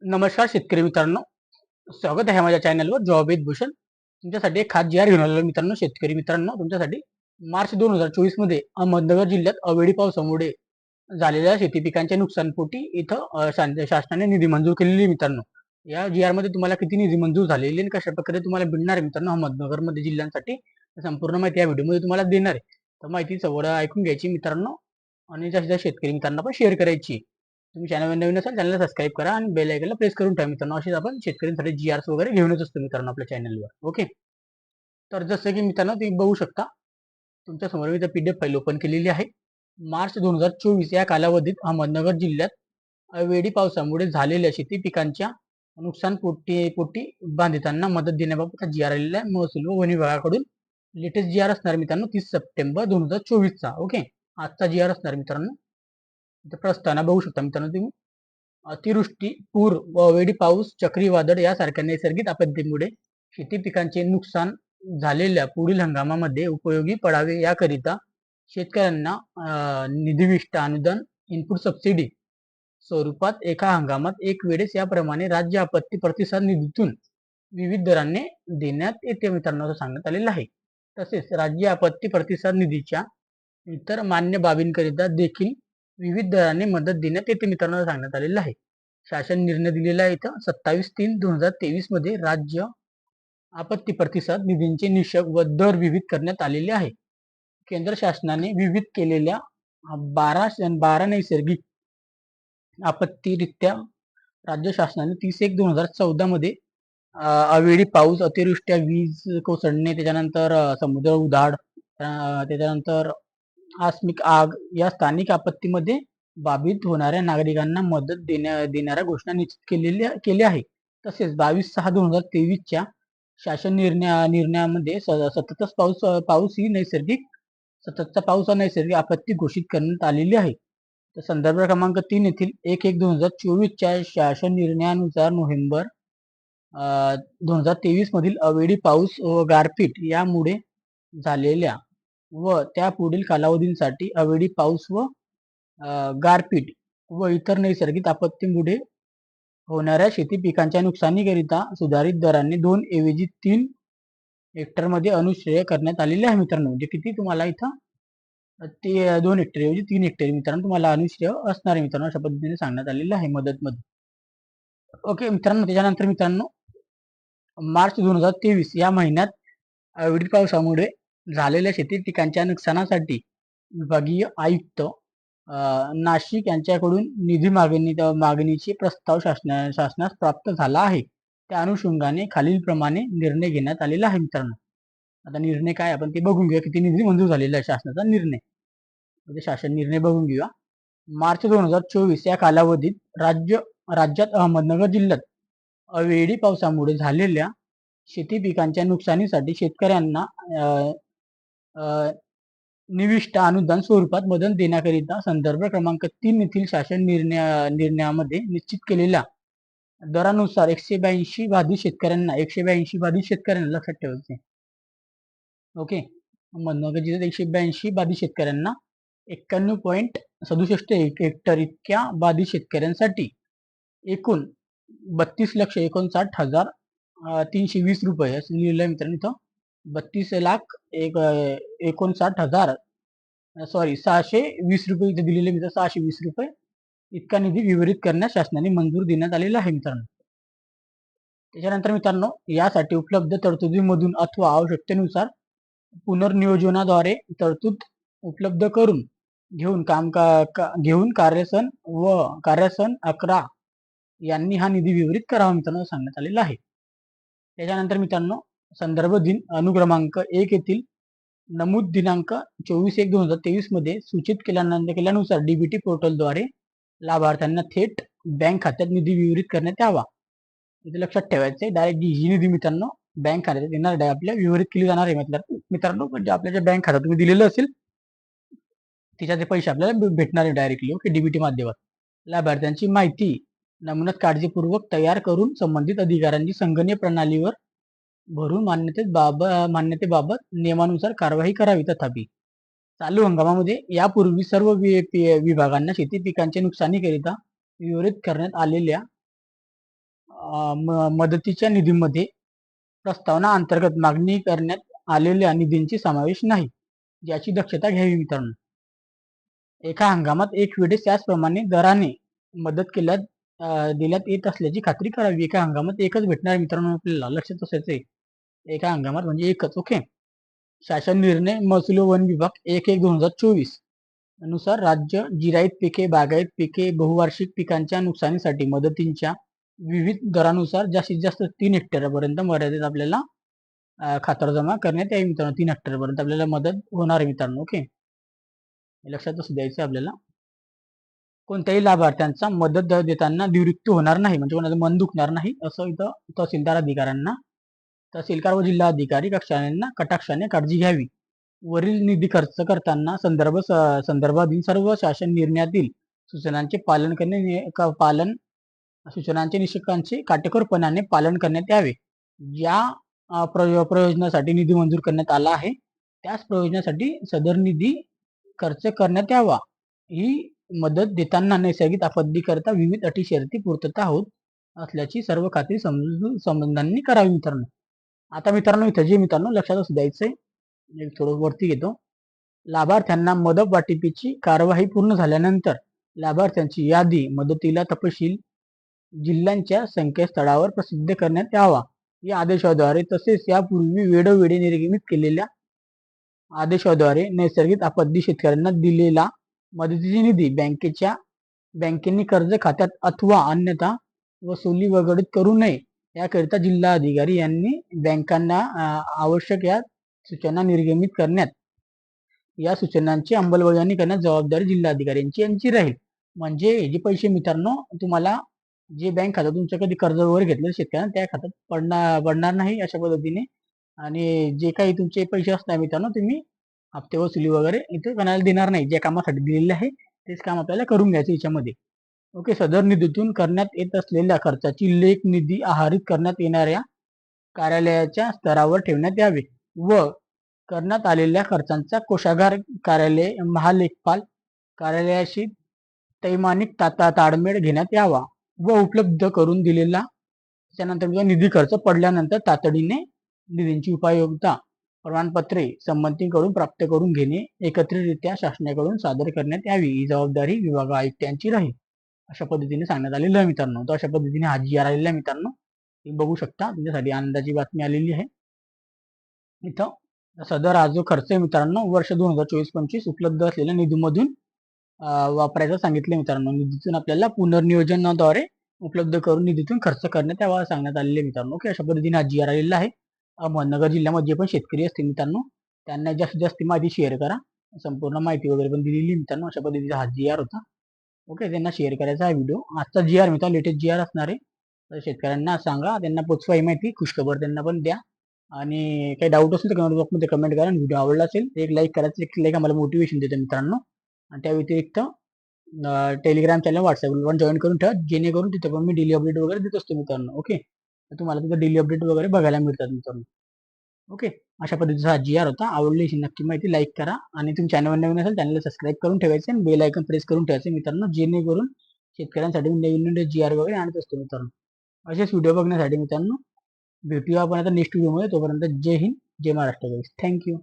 नमस्कार शेतकरी मित्रांनो, स्वागत आहे माझ्या चॅनलवर जॉब विथ भूषण. तुमच्यासाठी एक खास जी-आर घेऊन आलेलो मित्रांनो, शेतकरी मित्रांनो तुमच्यासाठी. मार्च 2024 मध्ये अहमदनगर जिल्ह्यात अवेळी पावसामुळे झालेल्या शेती पिकांच्या नुकसानपोटी इथं शासनाने निधी मंजूर केलेली आहे मित्रांनो. या जी-आर मध्ये तुम्हाला किती निधी मंजूर झालेली आणि कशा प्रकारे तुम्हाला मिळणार आहे मित्रांनो अहमदनगर मध्ये जिल्ह्यांसाठी संपूर्ण माहिती या व्हिडिओमध्ये तुम्हाला देणार आहे. तर माहिती सगळं ऐकून घ्यायची मित्रांनो आणि जास्तीत जास्त शेतकरी मित्रांना पण शेअर करायची. तुम्ही चॅनलवर नवीन असाल चॅनलला सबस्क्राईब करा आणि बेल आयकॉनला प्रेस करून ठेवा मित्रांनो. असेच आपण शेतकऱ्यांसाठी जी-आर्स वगैरे घेऊनच असतो मित्रांनो आपल्या चॅनलवर. ओके. तर जसं की मित्रांनो तुम्ही बघू शकता, तुमच्या समोर मी पीडीएफ फाईल ओपन केलेली आहे. मार्च 2024 या कालावधीत अहमदनगर जिल्ह्यात अवेळी पावसामुळे झालेल्या शेती पिकांच्या नुकसान पोटी बाधितांना मदत देण्याबाबत जी-आर आलेला आहे महसूल व वन विभागाकडून. लेटेस्ट जी-आर असणार मित्रांनो 30 सप्टेंबर 2024 चा. ओके. आजचा जी-आर असणार मित्रांनो. इथं प्रस्तावना बघू शकता मित्रांनो तुम्ही. अतिवृष्टी, पूर व अवेळी पाऊस, चक्रीवादळ यासारख्या नैसर्गिक आपत्तीमुळे शेती पिकांचे नुकसान झालेल्या पुढील हंगामामध्ये उपयोगी पडावे याकरिता शेतकऱ्यांना निधीविष्ट अनुदान इनपुट सबसिडी स्वरूपात एका हंगामात एक वेळेस याप्रमाणे राज्य आपत्ती प्रतिसाद निधीतून विविध दराने देण्यात येते मित्रांनो असं सांगण्यात आलेलं आहे. तसेच राज्य आपत्ती प्रतिसाद निधीच्या इतर मान्य बाबींकरिता देखील विविध दराने मदत देण्यात येते मित्रांनो असं सांगण्यात आलेलं आहे. शासन निर्णय दिलेला आहे इथं 27/3/2023 मध्ये राज्य आपत्ती प्रतिसाद निधींचे निकष व दर विविध करण्यात आलेले आहे. केंद्र शासनाने विविध केलेल्या 12 नैसर्गिक आपत्तीरित्या राज्य शासनाने 30/1/2014 मध्ये अवेळी पाऊस, अतिवृष्ट्या, वीज कोसळणे, त्याच्यानंतर समुद्र उधाड, त्याच्यानंतर आकस्मिक आग या स्थानिक आपत्तीमध्ये बाधित होणाऱ्या नागरिकांना मदत देणाऱ्या घोषणा निश्चित केल्या आहे. तसेच 22/6/2023 च्या शासन निर्णयामध्ये सततचा पाऊस हा नैसर्गिक आपत्ती घोषित करण्यात आलेली आहे. तर संदर्भ क्रमांक 3 येथील 1/1/2024 च्या शासन निर्णयानुसार नोव्हेंबर 2023 मधील अवेळी पाऊस व गारपीट यामुळे झालेल्या व त्यापुढील कालावधींसाठी अवेळी पाऊस व गारपीट व इतर नैसर्गिक आपत्तीमुळे होणाऱ्या शेती पिकांच्या नुकसानीकरिता सुधारित दराने 2 ऐवजी 3 हेक्टर मध्ये अनुश्रेय करण्यात आलेले आहे मित्रांनो. म्हणजे किती तुम्हाला इथं ते 2 हेक्टर ऐवजी 3 हेक्टर मित्रांनो तुम्हाला अनुश्रेय असणार आहे मित्रांनो अशा पद्धतीने सांगण्यात आलेलं आहे मदत मध्ये. ओके मित्रांनो, त्याच्यानंतर मित्रांनो मार्च 2023 या महिन्यात अवकाळी पावसामुळे झालेल्या शेती पिकांच्या नुकसानासाठी विभागीय आयुक्त नाशिक यांच्याकडून निधी मागणीचे प्रस्ताव शासनास प्राप्त झाला आहे. त्या अनुषंगाने खालीलप्रमाणे निर्णय घेण्यात आलेला आहे मित्रांनो. आता निर्णय काय आपण ते बघून घेऊया. किती निधी मंजूर झालेला आहे शासनाचा निर्णय, म्हणजे शासन निर्णय बघून घेऊया. मार्च 2024 या कालावधीत राज्यात अहमदनगर जिल्ह्यात अवेळी पावसामुळे झालेल्या शेती पिकांच्या नुकसानीसाठी शेतकऱ्यांना निविष्ट अनुदान स्वरूपात मदत देण्याकरिता संदर्भ क्रमांक 3 येथील शासन निर्णयामध्ये निश्चित केलेल्या दरानुसार 182 बाधित शेतकऱ्यांना लक्षात ठेवायचे. ओके. अहमदनगर जिल्ह्यात 182 बाधित शेतकऱ्यांना 91.67 हेक्टर इतक्या बाधित शेतकऱ्यांसाठी एकूण 32,59,320 रुपये असं लिहिलंय मित्रांनो इथं. 620 रुपये इथे दिलेले मित्र 620 रुपये इतका निधी वितरित करण्यास शासनाने मंजूर देण्यात आलेला आहे मित्रांनो. त्याच्यानंतर मित्रांनो यासाठी उपलब्ध तरतुदीमधून अथवा आवश्यकतेनुसार पुनर्नियोजनाद्वारे तरतूद उपलब्ध करून घेऊन कार्यसन 11 यांनी हा निधी वितरित करावा मित्रांनो सांगण्यात आलेला आहे. त्याच्यानंतर मित्रांनो संदर्भ दिन अनुक्रमांक 1 येथील नमूद दिनांक 24/1/2023 मध्ये सूचित केल्यानुसार डीबीटी पोर्टलद्वारे लाभार्थ्यांना थेट बँक खात्यात निधी वितरित करण्यात यावा. इथे लक्षात ठेवायचं डायरेक्ट जी निधी मित्रांनो बँक खात्यात येणार आपल्या वितरित केली जाणार आहे मित्रांनो. म्हणजे आपल्या ज्या बँक खात्यात तुम्ही दिलेलं असेल तिच्या ते पैसे आपल्याला भेटणार आहे डायरेक्टली. ओके. डीबीटी माध्यमात लाभार्थ्यांची माहिती नमुन्यात काळजीपूर्वक तयार करून संबंधित अधिकाऱ्यांची संगणकीय प्रणालीवर भरून मान्यतेबाबत नियमानुसार कारवाई करावी. तथापि चालू हंगामामध्ये यापूर्वी सर्व विभागांना शेती पिकांच्या नुकसानीकरिता वितरित करण्यात आलेल्या मदतीच्या निधीमध्ये प्रस्तावना अंतर्गत मागणी करण्यात आलेल्या निधींची समावेश नाही, याची दक्षता घ्यावी मित्रांनो. एका हंगामात एक वेळेस त्याचप्रमाणे दराने मदत दिल्यात येत असल्याची खात्री करावी. एका हंगामात एकच भेटणार मित्रांनो, आपल्याला लक्षात असायचं आहे. एका हंगामात म्हणजे एकच. ओके. शासन निर्णय महसूल व वन विभाग 1/1/2024 नुसार राज्य जिरायत पिके, बागायत पिके, बहुवार्षिक पिकांच्या नुकसानीसाठी मदतींच्या विविध दरानुसार जास्तीत जास्त 3 हेक्टरपर्यंत मर्यादित आपल्याला खातर जमा करण्यात यावी मित्रांनो. 3 हेक्टरपर्यंत आपल्याला मदत होणार आहे मित्रांनो. ओके. लक्षात असू द्यायचं आपल्याला. कोणत्याही लाभार्थ्यांचा मदत देताना निवृत्ती होणार नाही, म्हणजे कोणाचं मन दुखणार नाही, असं इथं तहसीलदार अधिकाऱ्यांना, तहसीलदार व जिल्हा अधिकारी कक्षाने कटाक्षाने काळजी घ्यावी. वरील निधी खर्च करताना संदर्भातील सर्व शासन निर्णयातील सूचनांचे सूचनांचे निषेधांचे काटेकोरपणाने पालन करण्यात यावे. ज्या प्रयोजनासाठी निधी मंजूर करण्यात आला आहे त्याच प्रयोजनासाठी सदर निधी खर्च करण्यात यावा. ही मदत देताना नैसर्गिक आपत्तीकरता विविध अटी शर्ती पूर्तता होत असल्याची सर्व खात्री संबंधांनी करावी मित्रांनो. आता मित्रांनो इथं जे मित्रांनो लक्षात असू द्यायचंय, थोडं वरती घेतो. लाभार्थ्यांना मदत वाटपीची कार्यवाही पूर्ण झाल्यानंतर लाभार्थ्यांची यादी, मदतीला तपशील जिल्ह्यांच्या संकेतस्थळावर प्रसिद्ध करण्यात यावा. या आदेशाद्वारे तसेच यापूर्वी वेळोवेळी निर्गमित केलेल्या आदेशाद्वारे नैसर्गिक आपत्ती शेतकऱ्यांना दिलेला मदतीची निधी बँकेने कर्ज खात्यात अथवा अन्यथा वसुली वगळीत करू नये, याकरिता जिल्हा अधिकारी यांनी बँकांना आवश्यक या सूचना निर्गमित करण्यात, या सूचनांची अंमलबजावणी करण्यात जबाबदारी जिल्हाधिकाऱ्यांची यांची राहील. म्हणजे जे पैसे मित्रांनो तुम्हाला जे बँक खातं तुमचं कधी कर्ज वगैरे घेतलं शेतकऱ्यांना त्या खात्यात पडणार नाही अशा पद्धतीने. आणि जे काही तुमचे पैसे असणार मित्रांनो तुम्ही हप्ते वसुली वगैरे इथे कोणाला देणार नाही. ज्या कामासाठी दिलेले आहे तेच काम आपल्याला करून घ्यायचं याच्यामध्ये. ओके. सदर निधीतून करण्यात येत असलेल्या खर्चाची लेख निधी आहरित करण्यात येणाऱ्या कार्यालयाच्या स्तरावर ठेवण्यात यावे व करण्यात आलेल्या खर्चांचा कोषागार कार्यालय महालेखपाल कार्यालयाशी तैमानिक ताळमेळ घेण्यात यावा व उपलब्ध करून दिलेला त्यानंतर निधी खर्च पडल्यानंतर तातडीने निधींची उपयोगिता प्रमाणपत्रे संबंधितांकडून प्राप्त करून घेणे एकत्रितरित्या शासनाकडून सादर करण्यात यावी. ही जबाबदारी विभाग आयुक्तांची राहील. अशा पद्धतीने सांगण्यात आलेलं आहे मित्रांनो. तर अशा पद्धतीने हा जी आर आलेला आहे मित्रांनो. तुम्ही बघू शकता, तुमच्यासाठी आनंदाची बातमी आलेली आहे. इथं सदर हा जो खर्च आहे मित्रांनो वर्ष 2024-25 उपलब्ध असलेल्या निधीमधून वापरायचं सांगितलं मित्रांनो. निधीतून आपल्याला पुनर्नियोजनाद्वारे उपलब्ध करून निधीतून खर्च करण्यात यावा सांगण्यात आलेले मित्रांनो. ओके. अशा पद्धतीने हा जी आर आलेला आहे. अहमदनगर जिल्ह्यामध्ये जे पण शेतकरी असतील मित्रांनो त्यांना जास्तीत जास्त माहिती शेअर करा. संपूर्ण माहिती वगैरे पण दिलेली मित्रांनो. अशा पद्धतीचा हा जी आर होता. ओके. त्यांना शेअर करायचा हा व्हिडिओ. आजचा जी आर मित्रांनो लेटेस्ट जी आर असणार आहे. तर शेतकऱ्यांना सांगा, त्यांना पोचवा ही माहिती, खुशखबर त्यांना पण द्या. आणि काही डाऊट असेल तर कमेंट बॉक्समध्ये कमेंट करा. व्हिडिओ आवडला असेल एक लाईक करायचं. एक लाईक आम्हाला मोटिवेशन देतं मित्रांनो. आणि त्या व्यतिरिक्त टेलिग्राम चॅनल व्हॉट्सअपवर पण जॉईन करून ठेवा, जेणेकरून तिथे पण मी डेली अपडेट वगैरे देत असतो मित्रांनो. ओके. तर तुम्हाला तिथे डेली अपडेट वगैरे बघायला मिळतात मित्रांनो. ओके. अशा पद्धतीचा हा जी आर होता. आवडली नक्की माहिती लाईक करा आणि तुम्ही चॅनलवर नवीन असेल चॅनलला सबस्क्राईब करून ठेवायचे आणि बेल आयकॉन प्रेस करून ठेवायचे मित्रांनो, जेणेकरून शेतकऱ्यांसाठी नवीन जी आर वगैरे आणत असतो मित्रांनो. असेच व्हिडिओ बघण्यासाठी मित्रांनो भेटूया आपण आता नेक्स्ट व्हिडिओमध्ये. तोपर्यंत जय हिंद, जय महाराष्ट्र. थँक्यू.